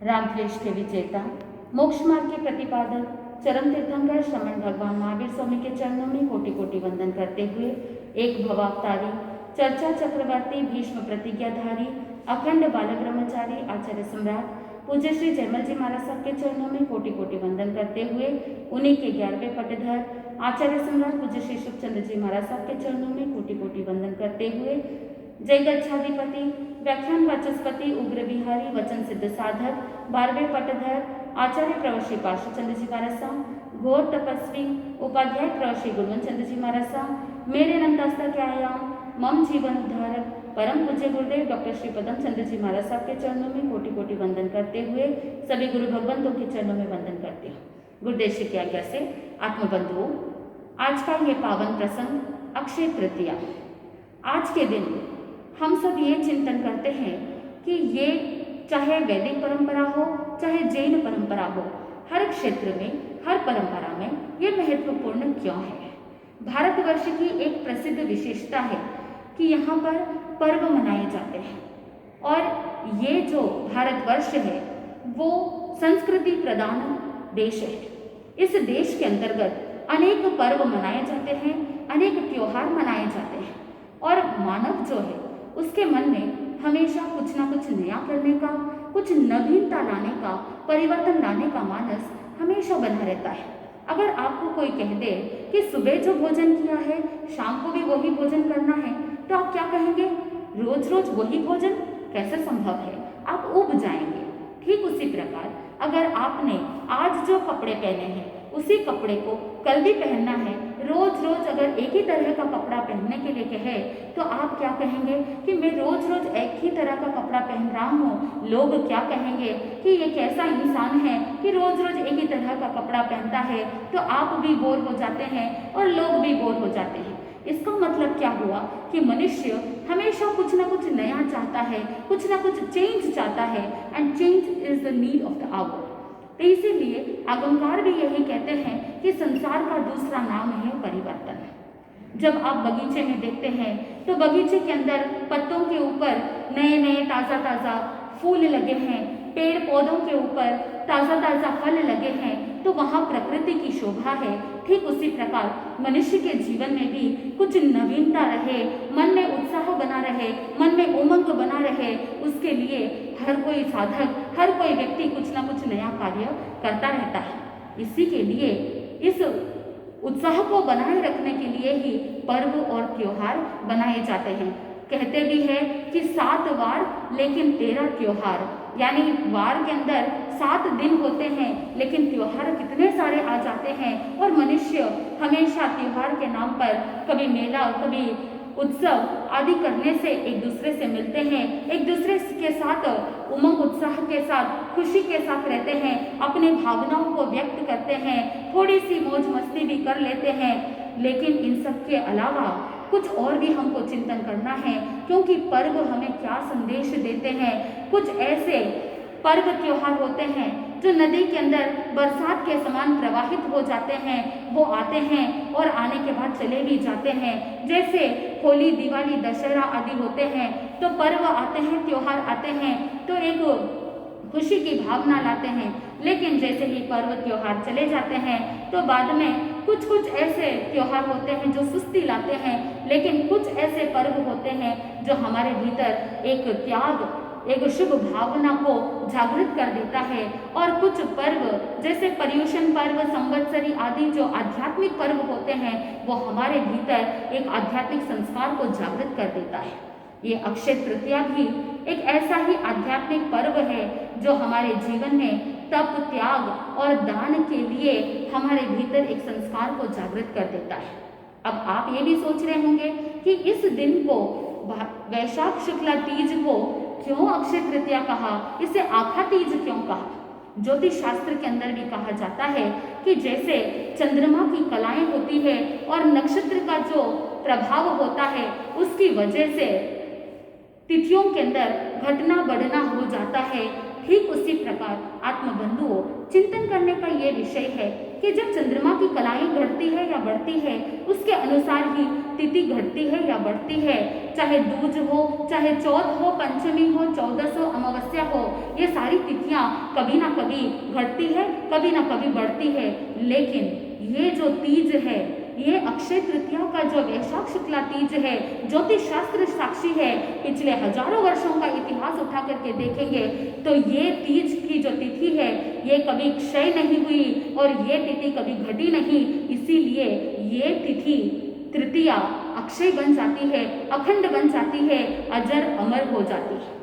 राग द्वेष के विजेता, मोक्ष मार्ग के प्रतिपादक, चरम तीर्थंकर श्रमण भगवान महावीर स्वामी के चरणों में कोटि कोटि वंदन करते हुए एक भवावतारी, चर्चा चक्रवर्ती, भीष्म प्रतिज्ञाधारी, अखंड बाल ब्रह्मचारी, आचार्य सम्राट पूज्य श्री जयमल जी महाराज साहब के चरणों में कोटि कोटि वंदन करते हुए उन्हीं के 11वें पटधर आचार्य सम्राट पूज्य श्री सुखचंद्र जी महाराज साहब के चरणों में कोटि कोटि वंदन करते हुए जय गच्छाधिपति, व्याख्यान वाचस्पति, उग्र बिहारी, वचन सिद्ध साधक, 12वें पटधर आचार्य प्रवर श्री पार्श्वचंद्र जी महाराज साहब, घोर तपस्वी उपाध्याय प्रवर श्री गुणवंत चंद्र जी महाराज साहब, मेरे नंदास्ता के आयाम मम जीवन उद्धारक परम पूज्य गुरुदेव डॉक्टर श्री पदम चंद्र जी महाराज साहब के चरणों में कोटि कोटि वंदन करते हुए सभी गुरु भगवंतों के चरणों में वंदन करते हैं। गुरुदेव श्री की आज्ञा से आत्मबंधुओं, आज का ये पावन प्रसंग अक्षय तृतीया। आज के दिन हम सब ये चिंतन करते हैं कि ये चाहे वैदिक परंपरा हो, चाहे जैन परंपरा हो, हर क्षेत्र में, हर परंपरा में ये महत्वपूर्ण क्यों है। भारतवर्ष की एक प्रसिद्ध विशेषता है कि यहाँ पर पर्व मनाए जाते हैं और ये जो भारतवर्ष है वो संस्कृति प्रधान देश है। इस देश के अंतर्गत अनेक पर्व मनाए जाते हैं, अनेक त्योहार मनाए जाते हैं और मानव जो है उसके मन में हमेशा कुछ ना कुछ नया करने का, कुछ नवीनता लाने का, परिवर्तन लाने का मानस हमेशा बना रहता है। अगर आपको कोई कह दे कि सुबह जो भोजन किया है शाम को भी वही भोजन करना है, तो आप क्या कहेंगे? रोज रोज वही भोजन कैसे संभव है? आप उब जाएंगे। ठीक उसी प्रकार अगर आपने आज जो कपड़े पहने हैं उसी कपड़े को कल भी पहनना है, रोज रोज अगर एक ही तरह का कपड़ा पहनने के लिए कहे तो आप क्या कहेंगे कि मैं रोज रोज एक ही तरह का कपड़ा पहन रहा हूँ, लोग क्या कहेंगे कि ये कैसा इंसान है कि रोज रोज एक ही तरह का कपड़ा पहनता है। तो आप भी बोर हो जाते हैं और लोग भी बोर हो जाते हैं। इसका मतलब क्या हुआ कि मनुष्य हमेशा कुछ ना कुछ नया चाहता है, कुछ ना कुछ चेंज चाहता है and change is the need of the hour. तो इसीलिए आगमकार भी यही कहते हैं कि संसार का दूसरा नाम है परिवर्तन। जब आप बगीचे में देखते हैं तो बगीचे के अंदर पत्तों के ऊपर नए नए ताज़ा ताज़ा फूल लगे हैं, पेड़ पौधों के ऊपर ताज़ा ताज़ा फल लगे हैं, तो वहाँ प्रकृति की शोभा है। ठीक उसी प्रकार मनुष्य के जीवन में भी कुछ नवीनता रहे, मन में उत्साह बना रहे, मन में उमंग बना रहे, उसके लिए हर कोई साधक, हर कोई व्यक्ति कुछ ना कुछ नया कार्य करता रहता है। इसी के लिए इस उत्साह को बनाए रखने के लिए ही पर्व और त्योहार बनाए जाते हैं। कहते भी है कि 7 वार लेकिन 13 त्योहार, यानी वार के अंदर 7 दिन होते हैं लेकिन त्योहार कितने सारे आ जाते हैं और मनुष्य हमेशा त्योहार के नाम पर कभी मेला, कभी उत्सव आदि करने से एक दूसरे से मिलते हैं, एक दूसरे के साथ उमंग उत्साह के साथ, खुशी के साथ रहते हैं, अपने भावनाओं को व्यक्त करते हैं, थोड़ी सी मौज मस्ती भी कर लेते हैं। लेकिन इन सब के अलावा कुछ और भी हमको चिंतन करना है, क्योंकि पर्व हमें क्या संदेश देते हैं। कुछ ऐसे पर्व त्योहार होते हैं जो नदी के अंदर बरसात के समान प्रवाहित हो जाते हैं, वो आते हैं और आने के बाद चले भी जाते हैं। जैसे होली, दिवाली, दशहरा आदि होते हैं तो पर्व आते हैं, त्योहार आते हैं तो एक खुशी की भावना लाते हैं। लेकिन जैसे ही पर्व त्योहार चले जाते हैं तो बाद में कुछ कुछ ऐसे त्योहार होते हैं जो सुस्ती लाते हैं, लेकिन कुछ ऐसे पर्व होते हैं जो हमारे भीतर एक त्याग, एक शुभ भावना को जागृत कर देता है। और कुछ पर्व जैसे पर्युषण पर्व, संवत्सरी आदि जो आध्यात्मिक पर्व होते हैं वो हमारे भीतर एक आध्यात्मिक संस्कार को जागृत कर देता है। ये अक्षय तृतीया भी एक ऐसा ही आध्यात्मिक पर्व है जो हमारे जीवन में तप, त्याग और दान के लिए हमारे भीतर एक संस्कार को जागृत कर देता है। अब आप ये भी सोच रहे होंगे कि इस दिन को, वैशाख शुक्ला तीज को क्यों अक्षय तृतीया कहा, इसे आखा तीज क्यों कहा? ज्योतिष शास्त्र के अंदर भी कहा जाता है कि जैसे चंद्रमा की कलाएं होती है और नक्षत्र का जो प्रभाव होता है उसकी वजह से तिथियों के अंदर घटना बढ़ना हो जाता है, ठीक उसी प्रकार आत्मबंधुओं, चिंतन करने का ये विषय है कि जब चंद्रमा की कलाई घटती है या बढ़ती है, उसके अनुसार ही तिथि घटती है या बढ़ती है। चाहे दूज हो, चाहे चौथ हो, पंचमी हो, चौदस हो, अमावस्या हो, ये सारी तिथियां कभी ना कभी घटती है, कभी ना कभी बढ़ती है। लेकिन ये जो तीज है, ये अक्षय तृतीया का जो वैशाख शुक्ला तीज है, ज्योतिष शास्त्र साक्षी है। पिछले हजारों वर्षों का इतिहास उठा करके देखेंगे तो ये तीज की जो तिथि है, ये कभी क्षय नहीं हुई और ये तिथि कभी घटी नहीं। इसीलिए ये तिथि तृतीया अक्षय बन जाती है, अखंड बन जाती है, अजर अमर हो जाती है।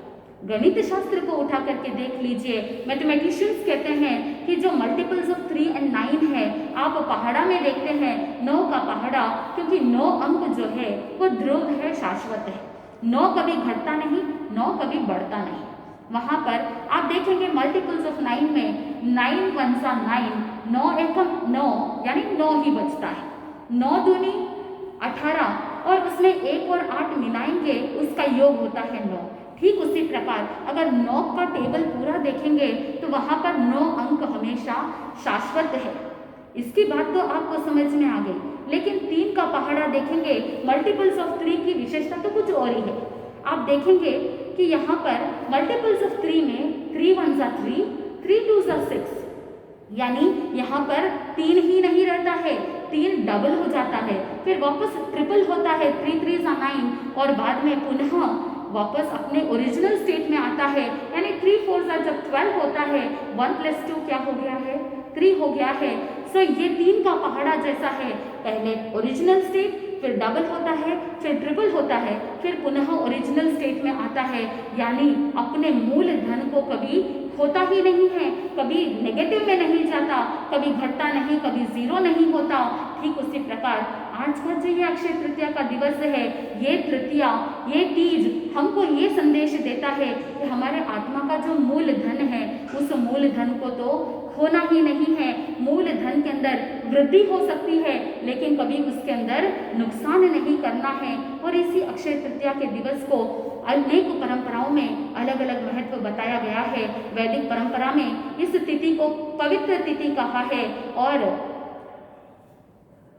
गणित शास्त्र को उठा करके देख लीजिए, मैथमेटिशियंस कहते हैं कि जो मल्टीपल्स ऑफ 3 और 9 है, आप पहाड़ा में देखते हैं 9 का पहाड़ा, क्योंकि 9 अंक जो है वो ध्रुव है, शाश्वत है। 9 कभी घटता नहीं, 9 कभी बढ़ता नहीं। वहां पर आप देखेंगे मल्टीपल्स ऑफ 9 में 9 1 सा 9, 9 एकम 9, यानी 9 ही बचता है। 9 दूनी 18 और उसमें 1 और 8 मिलाएंगे, उसका योग होता है 9। ठीक उसी प्रकार अगर 9 का टेबल पूरा देखेंगे तो वहां पर 9 अंक हमेशा शाश्वत है। इसकी बात तो आपको समझ में आ गई। लेकिन 3 का पहाड़ा देखेंगे, मल्टीपल्स ऑफ 3 की विशेषता तो कुछ और ही है। आप देखेंगे कि यहाँ पर मल्टीपल्स ऑफ 3 में 3 1 सा 3, 3 2 सा 6, यानी यहाँ पर 3 ही नहीं रहता है, 3 डबल हो जाता है, फिर वापस ट्रिपल होता है, 3 3 सा 9 और बाद में पुनः वापस अपने ओरिजिनल स्टेट में आता है। यानी 3 4 सा जब 12 होता है, 1 + 2 क्या हो gaya है, 3 हो गया है। सो ये 3 का पहाड़ा जैसा है, पहले ओरिजिनल स्टेट, फिर डबल होता है, फिर ट्रिपल होता है, फिर पुनः ओरिजिनल स्टेट में आता है। यानी अपने मूल धन को कभी होता ही नहीं है, कभी नेगेटिव में नहीं जाता, कभी घटता नहीं, कभी जीरो नहीं होता। ठीक उसी प्रकार आज का जो ये अक्षय तृतीया का दिवस है, ये तृतीया, ये तीज हमको ये संदेश देता है कि हमारे आत्मा का जो मूल धन है, उस मूल धन को तो खोना ही नहीं है। मूल धन के अंदर वृद्धि हो सकती है, लेकिन कभी उसके अंदर नुकसान नहीं करना है। और इसी अक्षय तृतीया के दिवस को अनेक परंपराओं में अलग अलग महत्व बताया गया है। वैदिक परंपरा में इस तिथि को पवित्र तिथि कहा है और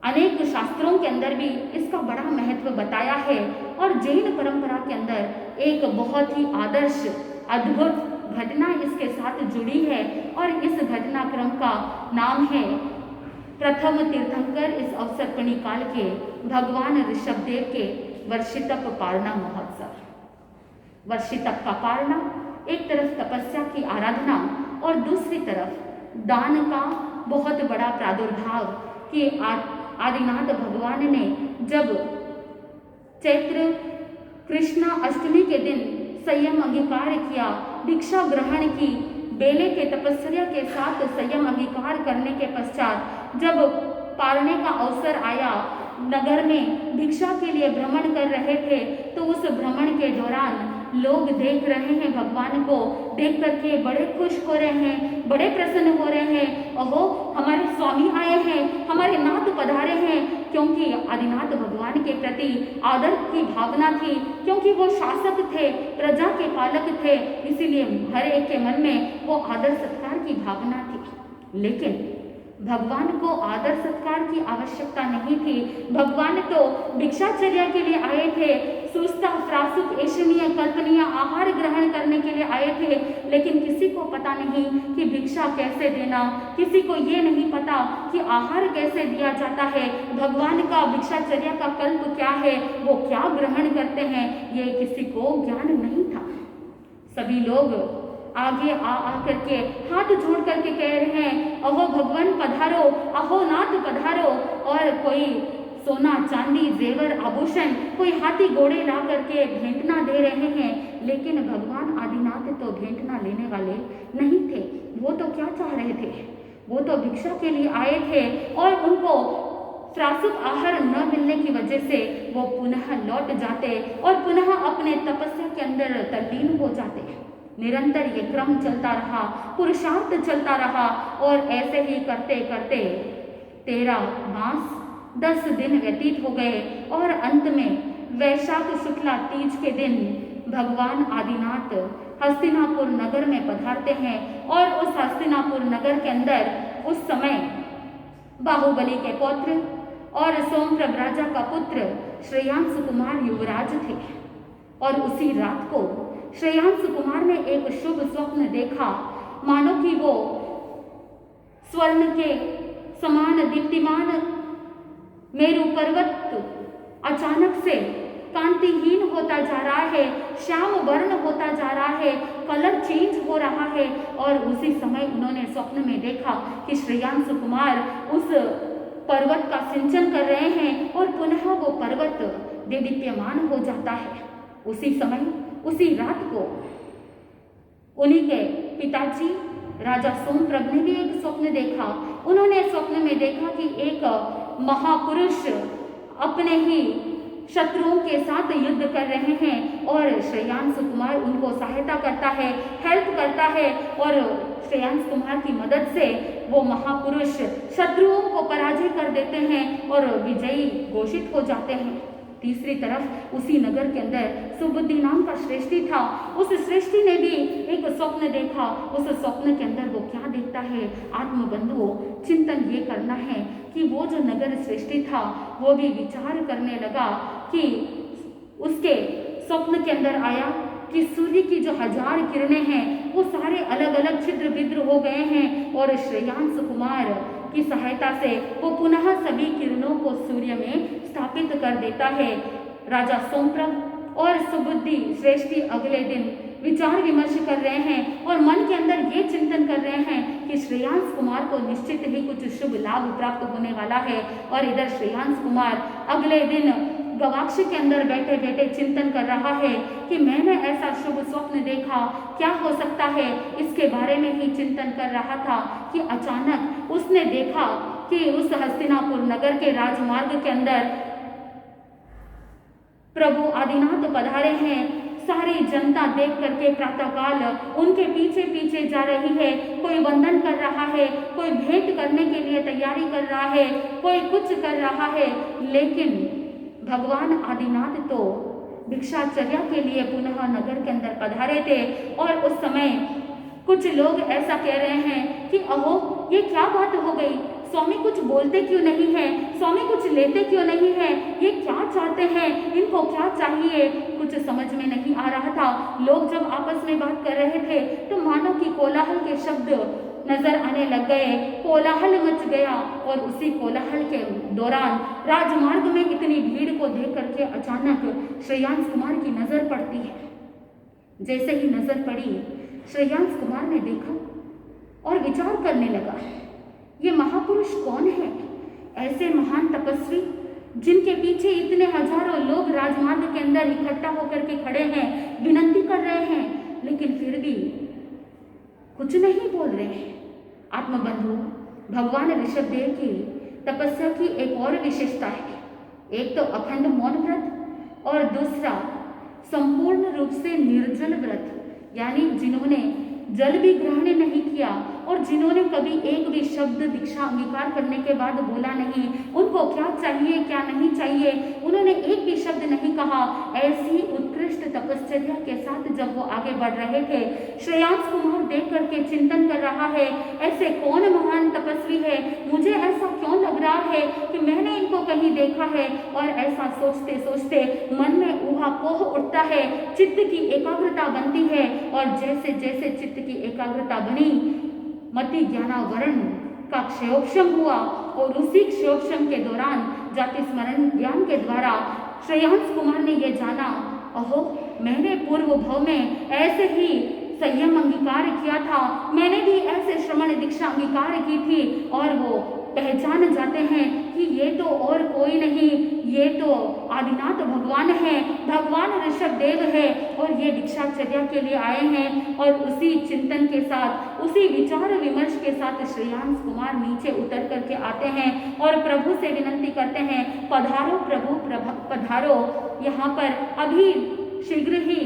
अनेक शास्त्रों के अंदर भी इसका बड़ा महत्व बताया है। और जैन परंपरा के अंदर एक बहुत ही आदर्श अद्भुत घटना इसके साथ जुड़ी है और इस घटनाक्रम का नाम है प्रथम तीर्थंकर इस अवसर्पणी काल के भगवान ऋषभदेव के वर्षितप पारणा महोत्सव। वर्षितप का पारणा एक तरफ तपस्या की आराधना और दूसरी तरफ दान का बहुत बड़ा प्रादुर्भाव कि आदिनाथ भगवान ने जब चैत्र कृष्णा अष्टमी के दिन संयम अंगीकार किया, भिक्षा ग्रहण की, बेले के तपस्या के साथ संयम अंगीकार करने के पश्चात जब पारने का अवसर आया, नगर में भिक्षा के लिए भ्रमण कर रहे थे, तो उस भ्रमण के दौरान लोग देख रहे हैं भगवान को, देख करके बड़े खुश हो रहे हैं, बड़े प्रसन्न हो रहे हैं। ओहो, हमारे स्वामी आए हैं, हमारे नाथ पधारे हैं, क्योंकि आदिनाथ भगवान के प्रति आदर की भावना थी, क्योंकि वो शासक थे, प्रजा के पालक थे, इसीलिए हर एक के मन में वो आदर सत्कार की भावना थी। लेकिन भगवान को आदर सत्कार की आवश्यकता नहीं थी। भगवान तो भिक्षाचर्या के लिए आए थे, सुस्ता फ्रासुक ऐशनीय कल्पनीय आहार ग्रहण करने के लिए आए थे। लेकिन किसी को पता नहीं कि भिक्षा कैसे देना, किसी को ये नहीं पता कि आहार कैसे दिया जाता है, भगवान का भिक्षाचर्या का कल्प क्या है, वो क्या ग्रहण करते हैं, ये किसी को ज्ञान नहीं था। सभी लोग आगे आ करके हाथ जोड़ करके कह रहे हैं, अहो भगवान पधारो, अहो नाथ पधारो। और कोई सोना चांदी जेवर आभूषण, कोई हाथी घोड़े ला करके भेंटना दे रहे हैं। लेकिन भगवान आदिनाथ तो भेंटना लेने वाले नहीं थे। वो तो क्या चाह रहे थे, वो तो भिक्षा के लिए आए थे और उनको त्रासुक आहार न मिलने की वजह से वो पुनः लौट जाते और पुनः अपने तपस्या के अंदर तल्लीन हो जाते। निरंतर ये क्रम चलता रहा, पुरुषार्थ चलता रहा और ऐसे ही करते करते 13 मास 10 दिन व्यतीत हो गए और अंत में वैशाख शुक्ला तीज के दिन भगवान आदिनाथ हस्तिनापुर नगर में पधारते हैं और उस हस्तिनापुर नगर के अंदर उस समय बाहुबली के पौत्र और सोमप्रभ राजा का पुत्र श्रेयांश कुमार युवराज थे। और उसी रात को श्रेयांश कुमार ने एक शुभ स्वप्न देखा, मानो कि वो स्वर्ण के समान दीप्तिमान मेरु पर्वत अचानक से कांतिहीन होता जा रहा है, श्याम वर्ण होता जा रहा है, कलर चेंज हो रहा है। और उसी समय उन्होंने स्वप्न में देखा कि श्रेयांश कुमार उस पर्वत का सिंचन कर रहे हैं और पुनः वो पर्वत देदीप्यमान हो जाता है। उसी समय उसी रात को उन्हीं के पिताजी राजा सोमप्रभ ने भी एक स्वप्न देखा। उन्होंने स्वप्न में देखा कि एक महापुरुष अपने ही शत्रुओं के साथ युद्ध कर रहे हैं और श्रेयांश कुमार उनको सहायता करता है, हेल्प करता है और श्रेयांश कुमार की मदद से वो महापुरुष शत्रुओं को पराजय कर देते हैं और विजयी घोषित हो जाते हैं। तीसरी तरफ उसी नगर के अंदर सुबुद्धि नाम का श्रेष्ठी था। उस श्रेष्ठी ने भी एक स्वप्न देखा। उस स्वप्न के अंदर वो क्या देखता है, आत्मबंधुओं, चिंतन ये करना है कि वो जो नगर श्रेष्ठी था वो भी विचार करने लगा कि उसके स्वप्न के अंदर आया कि सूर्य की जो 1000 किरणें हैं वो सारे अलग अलग छिद्र विद्र हो गए हैं और श्रेयांश कुमार की सहायता से वो पुनः सभी किरणों को सूर्य में स्थापित कर देता है। राजा सोमप्रभ और सुबुद्धि श्रेष्ठी अगले दिन विचार विमर्श कर रहे हैं और मन के अंदर ये चिंतन कर रहे हैं कि श्रेयांश कुमार को निश्चित ही कुछ शुभ लाभ प्राप्त होने वाला है। और इधर श्रेयांश कुमार अगले दिन गवाक्ष के अंदर बैठे बैठे चिंतन कर रहा है कि मैंने ऐसा शुभ स्वप्न देखा, क्या हो सकता है। इसके बारे में ही चिंतन कर रहा था कि अचानक उसने देखा कि उस हस्तिनापुर नगर के राजमार्ग के अंदर प्रभु आदिनाथ पधारे हैं। सारी जनता देख करके प्रातःकाल उनके पीछे पीछे जा रही है। कोई वंदन कर रहा है, कोई भेंट करने के लिए तैयारी कर रहा है, कोई कुछ कर रहा है। लेकिन भगवान आदिनाथ तो भिक्षाचर्या के लिए पुनः नगर के अंदर पधारे थे। और उस समय कुछ लोग ऐसा कह रहे हैं कि अहो ये क्या बात हो गई, स्वामी कुछ बोलते क्यों नहीं है, स्वामी कुछ लेते क्यों नहीं है, ये क्या चाहते हैं, इनको क्या चाहिए, कुछ समझ में नहीं आ रहा था। लोग जब आपस में बात कर रहे थे तो मानो कि कोलाहल के शब्द नजर आने लग गए, कोलाहल मच गया। और उसी कोलाहल के दौरान राजमार्ग में इतनी भीड़ को देख करके अचानक श्रेयांश कुमार की नजर पड़ती है। जैसे ही नजर पड़ी श्रेयांश कुमार ने देखा और विचार करने लगा, ये महापुरुष कौन है, ऐसे महान तपस्वी जिनके पीछे इतने हजारों लोग राजमार्ग के अंदर इकट्ठा होकर के खड़े हैं, विनती कर रहे हैं, लेकिन फिर भी कुछ नहीं बोल रहे हैं। आत्मबंधु, भगवान ऋषभदेव की तपस्या की एक और विशेषता है, एक तो अखंड मौन व्रत और दूसरा संपूर्ण रूप से निर्जल व्रत। यानी जिन्होंने जल भी ग्रहण नहीं किया और जिन्होंने कभी एक भी शब्द दीक्षा अंगीकार करने के बाद बोला नहीं, उनको क्या चाहिए क्या नहीं चाहिए उन्होंने एक भी शब्द नहीं कहा, ऐसी उत्कृष्ट तपश्चर्या के साथ जब वो आगे बढ़ रहे थे, श्रेयांश कुमार देख करके चिंतन कर रहा है, ऐसे कौन महान तपस्वी है, मुझे ऐसा क्यों लग रहा है कि मैंने इनको कहीं देखा है। और ऐसा सोचते सोचते मन में ऊहापोह उठता है, चित्त की एकाग्रता बनती है और जैसे जैसे चित्त की एकाग्रता बनी, मति ज्ञानावरण का क्षयोपशम हुआ और उसी क्षयोपशम के दौरान जाति स्मरण ज्ञान के द्वारा श्रेयांश कुमार ने यह जाना, अहो मैंने पूर्व भव में ऐसे ही संयम अंगीकार किया था, मैंने भी ऐसे श्रमण दीक्षा अंगीकार की थी। और वो पहचान जाते हैं कि ये तो और कोई नहीं, ये तो आदिनाथ भगवान है, भगवान ऋषभदेव है और ये दीक्षाचर्या के लिए आए हैं। और उसी चिंतन के साथ, उसी विचार विमर्श के साथ श्रेयांश कुमार नीचे उतर करके आते हैं और प्रभु से विनंती करते हैं, पधारो प्रभु, पधारो, यहाँ पर अभी शीघ्र ही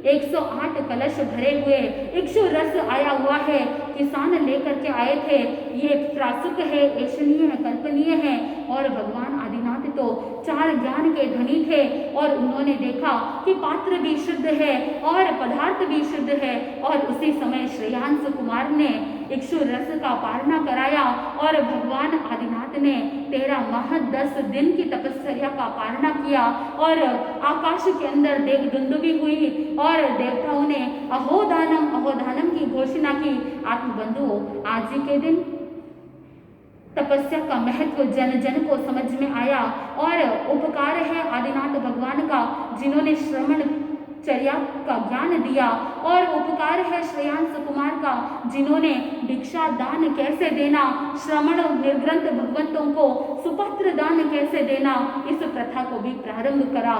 108 कलश भरे हुए इक्षु रस आया हुआ है, किसान लेकर के आए थे, ये प्रासुक है, ऐशनीय है, कल्पनीय है। और भगवान आदिनाथ तो 4 ज्ञान के धनी थे और उन्होंने देखा कि पात्र भी शुद्ध है और पदार्थ भी शुद्ध है। और उसी समय श्रेयांश कुमार ने इक्षु रस का पारणा कराया और भगवान आदिनाथ ने 13 माह 10 दिन की तपस्या का पारणा किया और आकाश के अंदर देव दुंदुभी हुई और देवताओं ने अहोदानम की घोषणा की। आत्मबंधुओं, आज ही के दिन तपस्या का महत्व जन जन को समझ में आया और उपकार है आदिनाथ भगवान का जिन्होंने श्रवण चर्या का ज्ञान दिया और उपकार है श्रेयांश कुमार का जिन्होंने भिक्षा दान कैसे देना, श्रवण निर्ग्रंथ भगवंतों को सुपात्र दान कैसे देना, इस प्रथा को भी प्रारंभ करा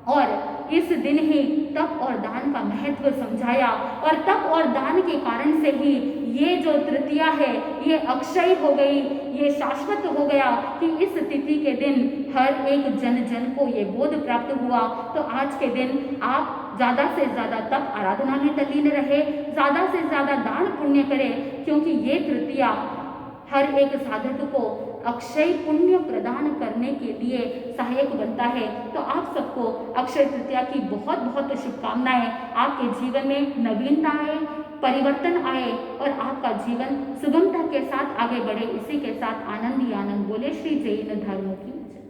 और इस दिन ही तप और दान का महत्व समझाया। और तप और दान के कारण से ही ये जो तृतीया है ये अक्षय हो गई, ये शाश्वत हो गया कि इस तिथि के दिन हर एक जन जन को ये बोध प्राप्त हुआ। तो आज के दिन आप ज़्यादा से ज़्यादा तप आराधना में तल्लीन रहे, ज़्यादा से ज़्यादा दान पुण्य करें, क्योंकि ये तृतीया हर एक साधक को अक्षय पुण्य प्रदान करने के लिए सहायक बनता है। तो आप सबको अक्षय तृतीया की बहुत बहुत शुभकामनाएं। आपके जीवन में नवीनता आए, परिवर्तन आए और आपका जीवन सुगमता के साथ आगे बढ़े। इसी के साथ आनंद ही आनंद बोले। श्री जैन धर्म की जय।